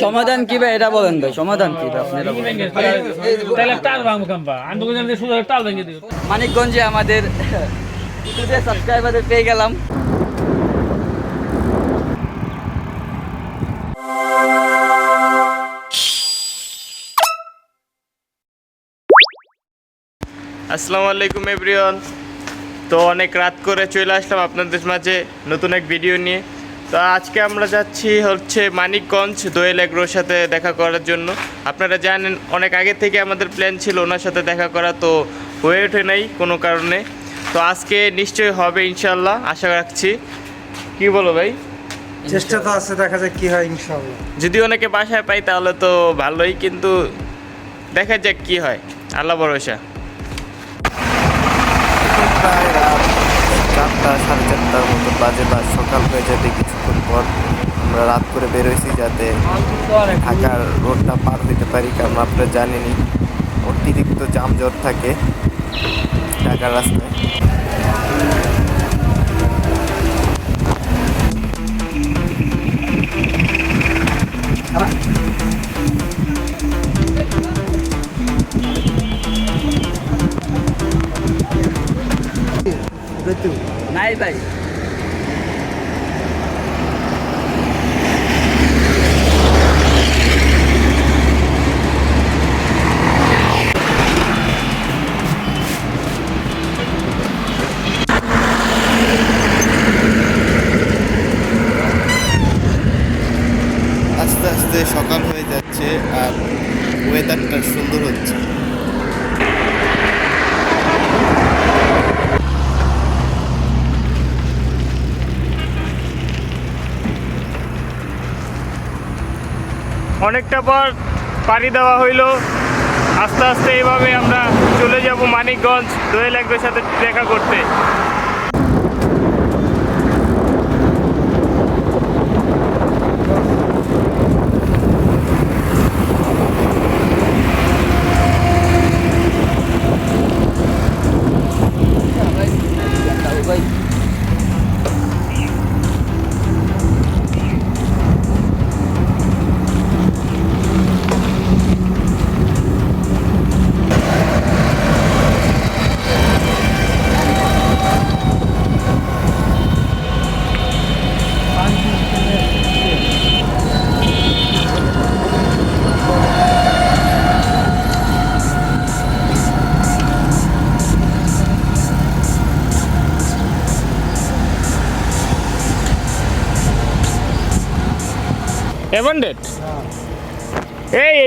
সমাধান কি ভাই এটা বলেন ভাই, সমাধান কি আপনারা বলেন। মানিকগঞ্জে আমাদের সাবস্ক্রাইবারদের পেয়ে গেলাম। আসসালামু আলাইকুম এভরিওয়ান। তো অনেক রাত করে চলে আসলাম আপনাদের মাঝে নতুন এক ভিডিও নিয়ে। তো আজকে আমরা যাচ্ছি হচ্ছে মানিকগঞ্জ দোয়েল এগ্রোর সাথে দেখা করার জন্য। আপনারা জানেন অনেক আগে থেকে আমাদের প্ল্যান ছিল ওনার সাথে দেখা করা, তো হয়ে ওঠে নাই কোনো কারণে। তো আজকে নিশ্চয়ই হবে ইনশাল্লাহ, আশা রাখছি। কি বলো ভাই? চেষ্টা তো আছে, দেখা যাক কি হয় ইনশাআল্লাহ। যদি অনেকে বাসায় পাই তাহলে তো ভালোই, কিন্তু দেখা যাক কি হয়, আল্লাহ ভরসা। প্রায় রাত 4টা 4:30টার মতো বাজে বা সকাল হয়ে যাবে কিছুক্ষণ পর। আমরা রাত করে বেরোইছি যাতে ঢাকার রোডটা পার হইতে পারি, কারণ আপনারা জানেনই অতিরিক্ত যানজট থাকে ঢাকার রাস্তায়। নাই ভাই, আস্তে আস্তে সকাল হয়ে যাচ্ছে আর ওয়েদারটা সুন্দর হচ্ছে। অনেকটা পর পাড়ি দেওয়া হইল। আস্তে আস্তে এইভাবে আমরা চলে যাব মানিকগঞ্জ দোয়েল এগ্রোর সাথে দেখা করতে। ভাই অ্যাবান্ডেড এই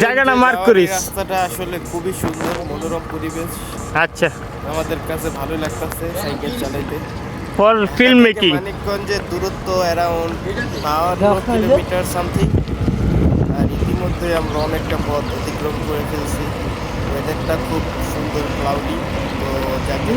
জায়গাটা মার্ক করিস। রাস্তাটা আসলে খুবই সুন্দর, মনোরম পরিবেশ। আচ্ছা, আমাদের কাছে ভালো লাগতেছে সাইকেল চালাইতে। For film making. মানিকগঞ্জের দূরত্ব অ্যারাউন্ড 52 কিলোমিটার সামথিং। আর ইতিমধ্যে আমরা অনেকটা পথ অতিক্রম করে ফেলছি। ওয়েদারটা খুব সুন্দর, ক্লাউডি। তো যাকে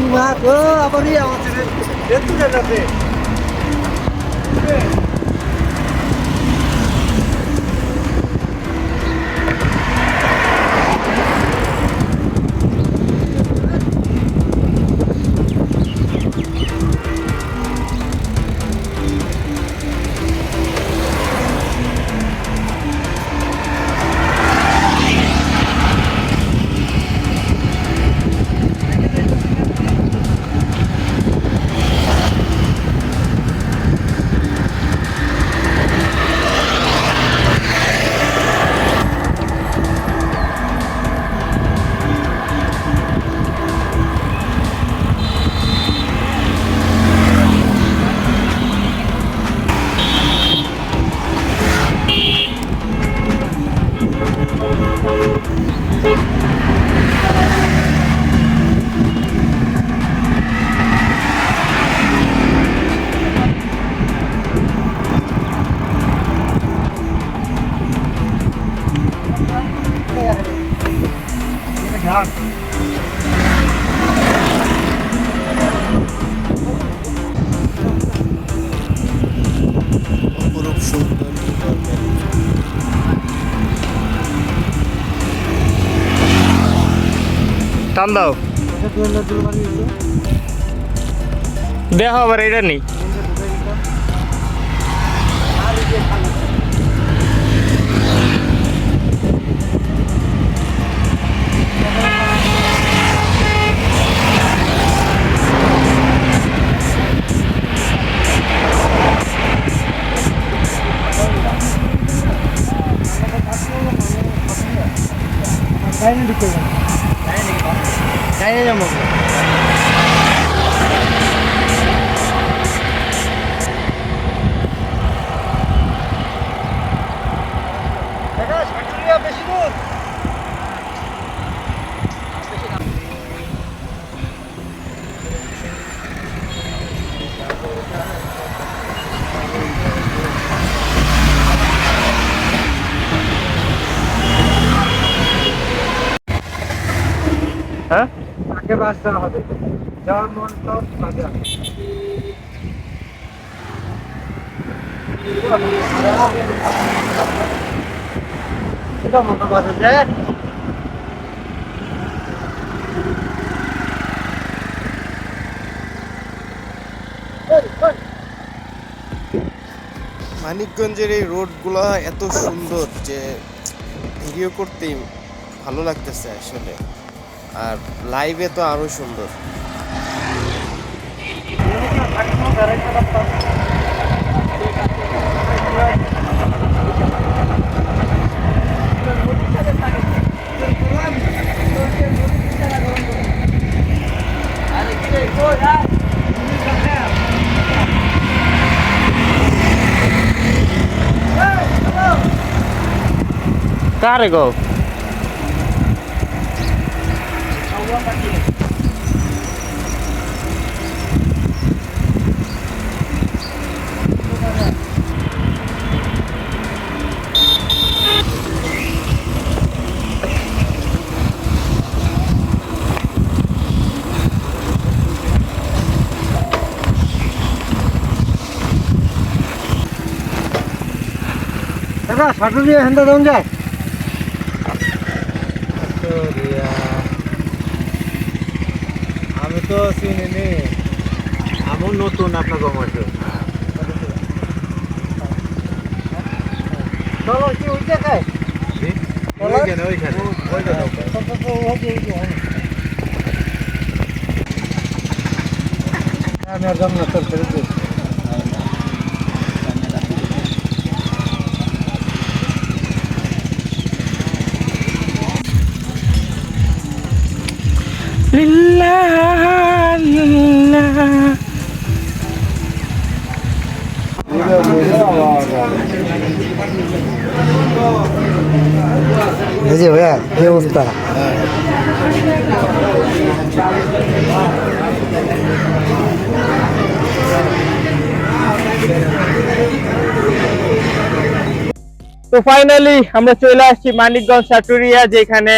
অপরূপ সুন্দর টান দাও, দেখো আবার এটা নেই। লাইনে ঢুকে যান। লাইনে যাবো। বেশি দূর হ্যাঁ আগে বাস দেওয়া হবে যাওয়ার মন সব বাজে এটা মতো বাজে যায় মানিকগঞ্জের এই রোডগুলো এত সুন্দর যে ভিডিও করতেই ভালো লাগতেছে আসলে, আর লাইভে তো আরো সুন্দর। কারে গো দাদা সাটু দিয়ে হেন্দা দাম যায় আমি তো চিনি নি আমি নতুন আপনার গমাতে চলো কি ওই জায়গায় ওইখানে ওইখানে আমি আর যাম না তোর ছেড়ে দিই এই যে ভাইয়া কি অবস্থা তো ফাইনালি আমরা চলে আসছি মানিকগঞ্জ সাটুরিয়া, যেখানে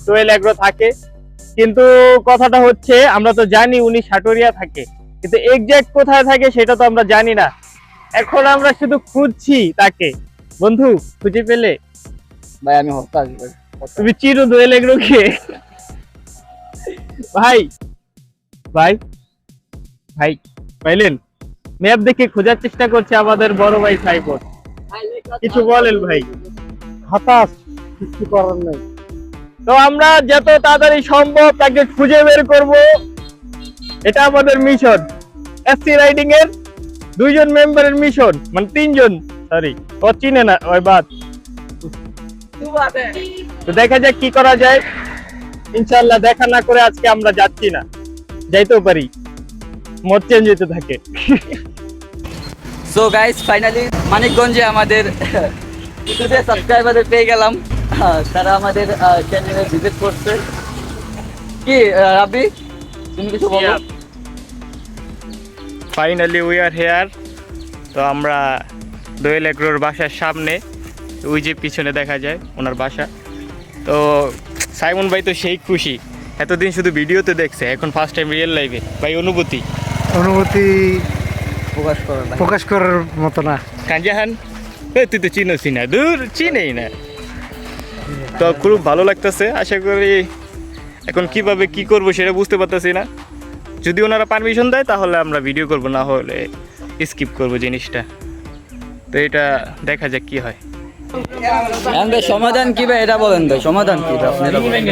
দোয়েল এগ্রো থাকে। কিন্তু কথাটা হচ্ছে আমরা তো জানি উনি সাটুরিয়া থাকে, কিন্তু এক্সাক্ট কোথায় থাকে সেটা তো আমরা জানি না। এখন আমরা শুধু খুঁজছি তাকে। বন্ধু খুঁজে পেলে? ভাই আমি হত্যা তুমি চিনো দোয়েল এগ্রো কে? ভাই ভাই ভাই পাইলেন? ম্যাপ দেখে খোঁজার চেষ্টা করছে আমাদের বড় ভাই সাইফুল। কিছু বলেন ভাই। হতাশ কিছু করার নেই তো আমরা যত তাড়াতাড়ি সম্ভব তাকে খুঁজে বের করব, এটা আমাদের মিশন। এসসি রাইডিং এর 2 জন মেম্বারের মিশন, মানে 3 জন, সরি ও চিনে না ওই বাদ। তো দেখা যাক কি করা যায়। ইনশাআল্লাহ দেখা না করে আজকে আমরা যাচ্ছি না, যাইতেও পারি, মোড চেঞ্জ হতে থাকে। সো গাইস ফাইনালি মানিকগঞ্জে আমাদের কিছু সাবস্ক্রাইবারদের পেয়ে গেলাম। তারা আমাদের চ্যানেলে ভিজিট করছে। কি রাবি তুমি কিছু বলো? Finally we are here. তো আমরা দোয়েল এগ্রোর বাসার সামনে, ওই যে পিছনে দেখা যায় ওনার বাসা। তো সাইমন ভাই তো সেই খুশি, এতদিন শুধু ভিডিওতে দেখছে, এখন ফার্স্ট টাইম রিয়েল লাইভে। ভাই অনুভূতি প্রকাশ করার মতো না। কাঞ্জাহান তুই তো চিনোসি না, দূর চিনেই না। তো খুব ভালো লাগতেছে। আশা করি এখন কিভাবে কি করব সেটা বুঝতে পারতেছি না। যদি ওনারা পারমিশন দেয় তাহলে আমরা ভিডিও করব, না হলে স্কিপ করব জিনিসটা। তো এটা দেখা যাক কি হয়। ভাই সমাধান কি ভাই এটা বলেন ভাই, সমাধান কি আপনারা বলেন?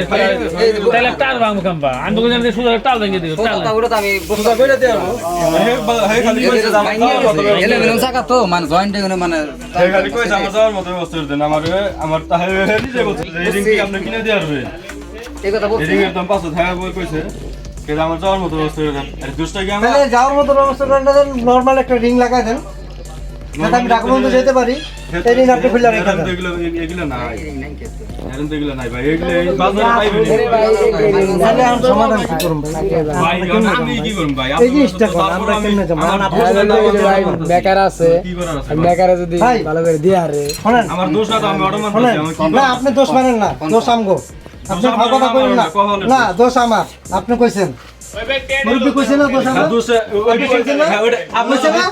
তাহলে টাল ভাঙবো কাম্পা আমি তো জানি সুদা টাল ভেঙে দিও টাল ওটা তো আমি বুঝা কইরা দেব। এলে মিলন সাকা তো মানে জয়েন্ট মানে খালি কইছে আমার যাওয়ার মতো ব্যবস্থা দেন আমার তাহলে নিজে বলছে রিডিং কি আপনি কিনে দেওয়ার হবে এই কথা বলছি এদিকে একদম 500 টাকা বই কইছে কিন্তু আমার যাওয়ার মতো অবস্থা হয়ে গেল আর দুষ্টা কি আমরা তাহলে যাওয়ার মতো ব্যবস্থা করেন দেন, নরমাল একটা রিং লাগাই দেন যাতে আমি ঢাকা পর্যন্ত যেতে পারি। এই রিং আপনি খুলে রেখে দেন। এগুলো নাই এরকম তো এগুলো নাই ভাই এগুলো এই বাজারে পাইবেন তাহলে আমি সমাধান কি করব ভাই? ভাই আমি কি করব ভাই এই জিনিসটা কোন আমরা কেমনে যাবো? ভাই বেকার আছে, কি করার আছে বেকারে যদি ভাই, ভালো করে দিয়ে আরে শুনেন আমার দোষ না তো আমি অর্ডার শুনেন, মারতেছি আমি কি না আপনি দোষ মানেন না, দোষ আমগো। আপনি ভালো কথা কইলেন না, না দোষ আমার, আপনি কইছেন মুরব্বি কইছেন না দোষ আমার, দোষ আপনি কইছেন না, আপনি কইছেন না,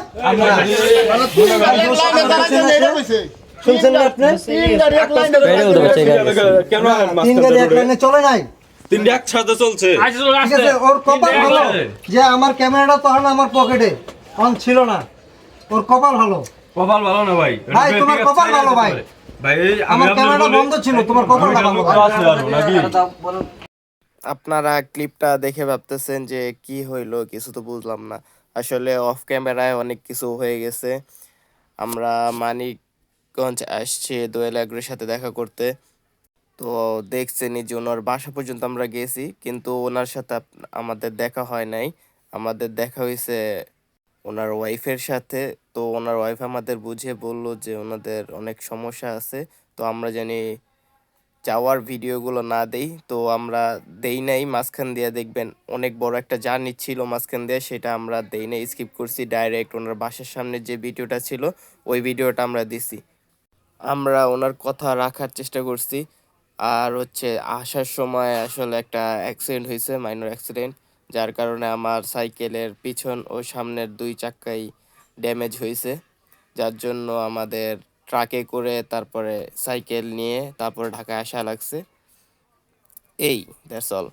শুনছেন না আপনি? কেন তিন গাড়ি এক লাইনে চলে নাই। তিনটা একসাথে চলছে আজ চলো ঠিক আছে, ওর কপাল ভালো যে আমার ক্যামেরাটা তখন আমার পকেটে অন ছিল না, ওর কপাল ভালো। কপাল ভালো না ভাই ভাই, তোমার কপাল ভালো ভাই। ভাই আমার ক্যামেরাটা বন্ধ ছিল, তোমার কপালটা ভালো ভাই। নাকি বলুন আপনারা ক্লিপটা দেখে ভাবতেছেন যে কি হইলো, কিছু তো বুঝলাম না। আসলে অফ ক্যামেরায় অনেক কিছু হয়ে গেছে। আমরা মানিকগঞ্জ আসছি দোয়েল এগ্রোর সাথে দেখা করতে। তো দেখছেনই যে ওনার বাসা পর্যন্ত আমরা গেছি, কিন্তু ওনার সাথে আমাদের দেখা হয় নাই। আমাদের দেখা হয়েছে ওনার ওয়াইফের সাথে। তো ওনার ওয়াইফ আমাদের বুঝিয়ে বলল যে ওনাদের অনেক সমস্যা আছে, তো আমরা জানি যাওয়ার ভিডিওগুলো না দেই। তো আমরা দেই নাই, মাঝখান দিয়ে দেখবেন অনেক বড় একটা জার্নি ছিল মাঝখান দিয়ে, সেটা আমরা দেই নাই, স্কিপ করছি। ডাইরেক্ট ওনার বাসার সামনে যে ভিডিওটা ছিল ওই ভিডিওটা আমরা দিছি। আমরা ওনার কথা রাখার চেষ্টা করছি। আর হচ্ছে আসার সময় আসলে একটা অ্যাক্সিডেন্ট হয়েছে, মাইনর অ্যাক্সিডেন্ট, যার কারণে আমার সাইকেলের পিছন ও সামনের 2 চাক্কাই ড্যামেজ হয়েছে, যার জন্য আমাদের ট্রাকে করে তারপরে সাইকেল নিয়ে তারপরে ঢাকায় আসা লাগছে। এই দ্যাটস অল।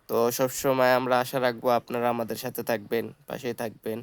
তো সবসময় আমরা আশা রাখবো আপনারা আমাদের সাথে থাকবেন, পাশেই থাকবেন।